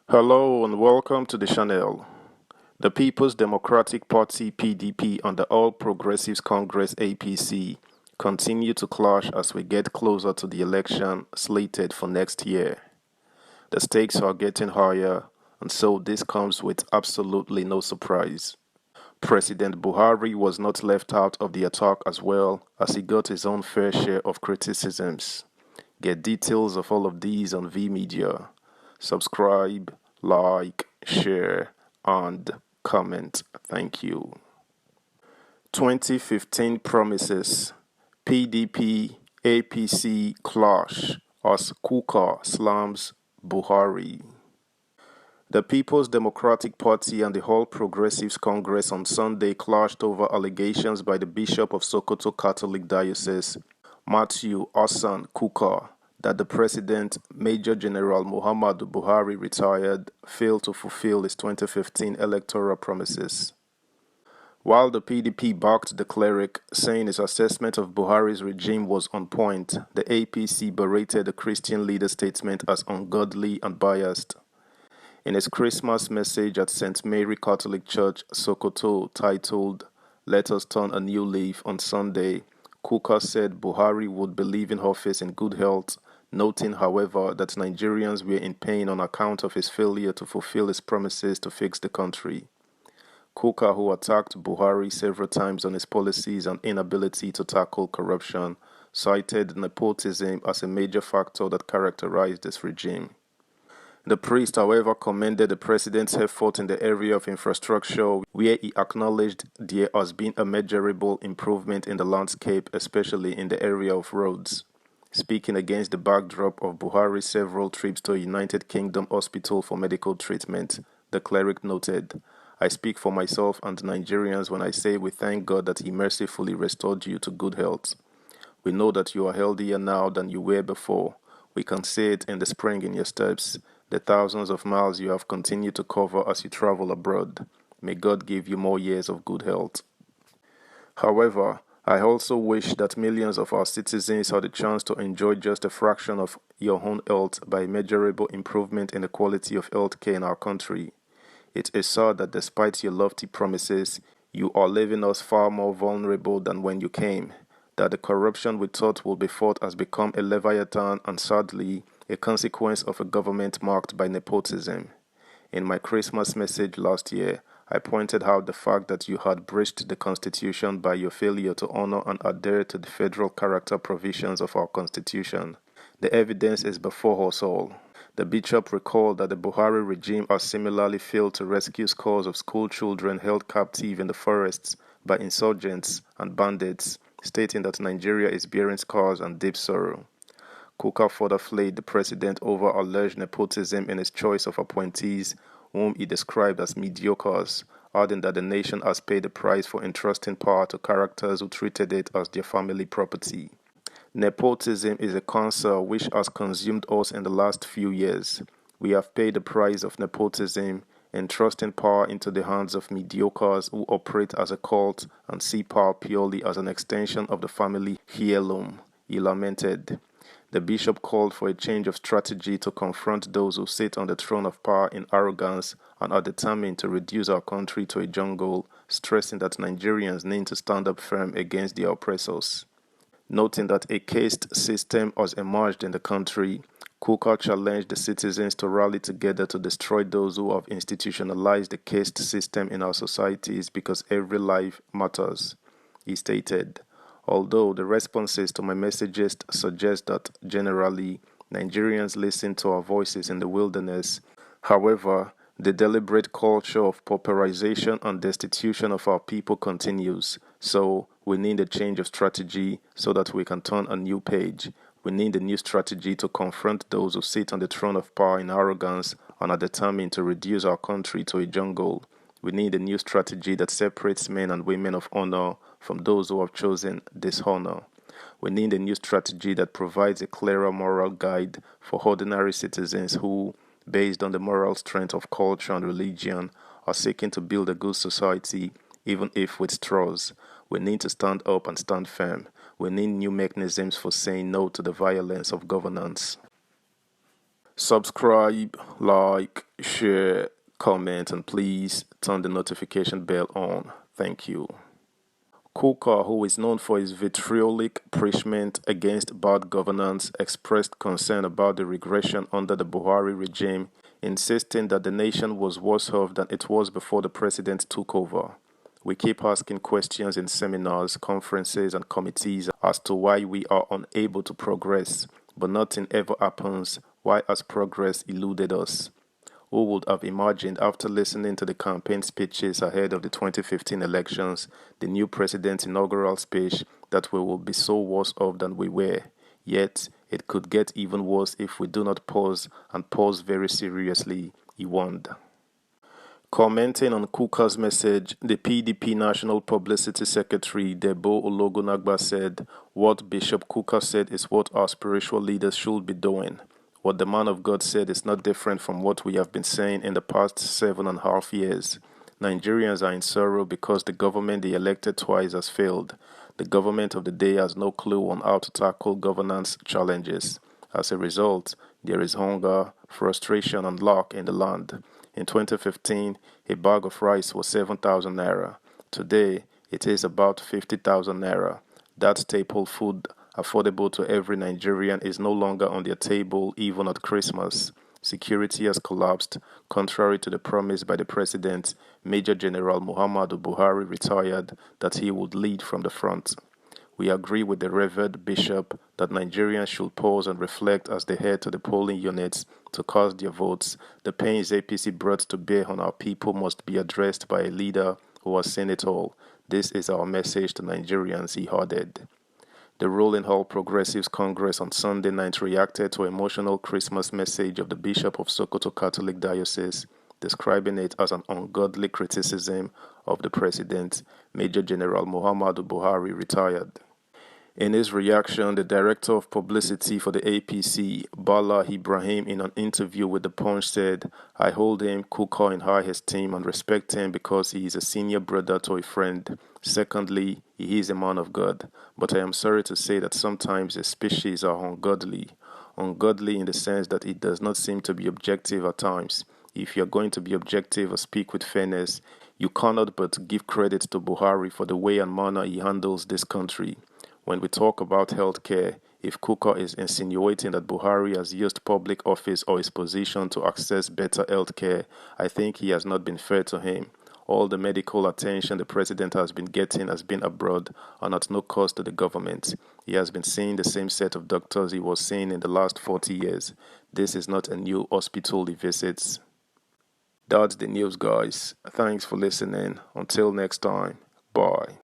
Hello and welcome to the channel. The People's Democratic Party (PDP) and the All Progressives Congress (APC) continue to clash as we get closer to the election slated for next year. The stakes are getting higher, and so this comes with absolutely no surprise. President Buhari was not left out of the attack as well, as he got his own fair share of criticisms. Get details of all of these on VMedia. Subscribe, like, share, and comment. Thank you. 2015 promises. PDP APC clash as Kuka slams Buhari. The People's Democratic Party and the All Progressives Congress on Sunday clashed over allegations by the Bishop of Sokoto Catholic Diocese, Matthew Hassan Kuka, that the President, Major General Muhammadu Buhari retired, failed to fulfill his 2015 electoral promises. While the PDP backed the cleric, saying his assessment of Buhari's regime was on point, the APC berated the Christian leader's statement as ungodly and biased. In his Christmas message at St. Mary Catholic Church, Sokoto, titled, "Let Us Turn a New Leaf," on Sunday, Kuka said Buhari would be leaving office in good health, noting, however, that Nigerians were in pain on account of his failure to fulfill his promises to fix the country. Kuka, who attacked Buhari several times on his policies and inability to tackle corruption, cited nepotism as a major factor that characterized this regime. The priest, however, commended the president's effort in the area of infrastructure, where he acknowledged there has been a measurable improvement in the landscape, especially in the area of roads. Speaking against the backdrop of Buhari's several trips to a United Kingdom hospital for medical treatment, the cleric noted, "I speak for myself and Nigerians when I say we thank God that He mercifully restored you to good health. We know that you are healthier now than you were before. We can see it in the spring in your steps, the thousands of miles you have continued to cover as you travel abroad. May God give you more years of good health. However, I also wish that millions of our citizens had the chance to enjoy just a fraction of your own health by measurable improvement in the quality of healthcare in our country. It is sad that despite your lofty promises, you are leaving us far more vulnerable than when you came, that the corruption we thought would be fought has become a leviathan and sadly, a consequence of a government marked by nepotism. In my Christmas message last year, I pointed out the fact that you had breached the Constitution by your failure to honor and adhere to the federal character provisions of our Constitution. The evidence is before us all." The bishop recalled that the Buhari regime has similarly failed to rescue scores of school children held captive in the forests by insurgents and bandits, stating that Nigeria is bearing scars and deep sorrow. Kuka further flayed the president over alleged nepotism in his choice of appointees, whom he described as mediocres, adding that the nation has paid the price for entrusting power to characters who treated it as their family property. Nepotism is a cancer which has consumed us in the last few years. We have paid the price of nepotism, entrusting power into the hands of mediocres who operate as a cult and see power purely as an extension of the family heirloom, he lamented. The bishop called for a change of strategy to confront those who sit on the throne of power in arrogance and are determined to reduce our country to a jungle, stressing that Nigerians need to stand up firm against their oppressors. Noting that a caste system has emerged in the country, Kuka challenged the citizens to rally together to destroy those who have institutionalized the caste system in our societies because every life matters. He stated, "Although the responses to my messages suggest that, generally, Nigerians listen to our voices in the wilderness, however, the deliberate culture of pauperization and destitution of our people continues. So, we need a change of strategy so that we can turn a new page. We need a new strategy to confront those who sit on the throne of power in arrogance and are determined to reduce our country to a jungle. We need a new strategy that separates men and women of honor from those who have chosen dishonor. We need a new strategy that provides a clearer moral guide for ordinary citizens who, based on the moral strength of culture and religion, are seeking to build a good society, even if with straws. We need to stand up and stand firm. We need new mechanisms for saying no to the violence of governance." Subscribe, like, share, comment, and please turn the notification bell on. Thank you. Kuka, who is known for his vitriolic preachment against bad governance, expressed concern about the regression under the Buhari regime, insisting that the nation was worse off than it was before the president took over. We keep asking questions in seminars, conferences, and committees as to why we are unable to progress, but nothing ever happens. Why has progress eluded us? Who would have imagined, after listening to the campaign speeches ahead of the 2015 elections, the new president's inaugural speech, that we will be so worse off than we were? Yet, it could get even worse if we do not pause, and pause very seriously, he warned. Commenting on Kuka's message, the PDP National Publicity Secretary Debo Ologunagba said, "What Bishop Kuka said is what our spiritual leaders should be doing. What the man of God said is not different from what we have been saying in the past 7.5 years. Nigerians are in sorrow because the government they elected twice has failed. The government of the day has no clue on how to tackle governance challenges. As a result, there is hunger, frustration, and lack in the land. In 2015, a bag of rice was 7,000 naira. Today, it is about 50,000 naira. That staple food, affordable to every Nigerian, is no longer on their table even at Christmas. Security has collapsed, contrary to the promise by the President, Major General Muhammadu Buhari, retired, that he would lead from the front. We agree with the Revered Bishop that Nigerians should pause and reflect as they head to the polling units to cast their votes. The pains APC brought to bear on our people must be addressed by a leader who has seen it all. This is our message to Nigerians," he added. The Rolling All Progressives Congress on Sunday night reacted to an emotional Christmas message of the Bishop of Sokoto Catholic Diocese, describing it as an ungodly criticism of the President, Major General Muhammadu Buhari, retired. In his reaction, the director of publicity for the APC, Bala Ibrahim, in an interview with The Punch said, "I hold him, Kuka, in high esteem and respect him because he is a senior brother to a friend. Secondly, he is a man of God. But I am sorry to say that sometimes his speeches are ungodly. Ungodly in the sense that it does not seem to be objective at times. If you are going to be objective or speak with fairness, you cannot but give credit to Buhari for the way and manner he handles this country. When we talk about healthcare, if Kuka is insinuating that Buhari has used public office or his position to access better healthcare, I think he has not been fair to him. All the medical attention the president has been getting has been abroad and at no cost to the government. He has been seeing the same set of doctors he was seeing in the last 40 years. This is not a new hospital he visits." That's the news, guys. Thanks for listening. Until next time, bye.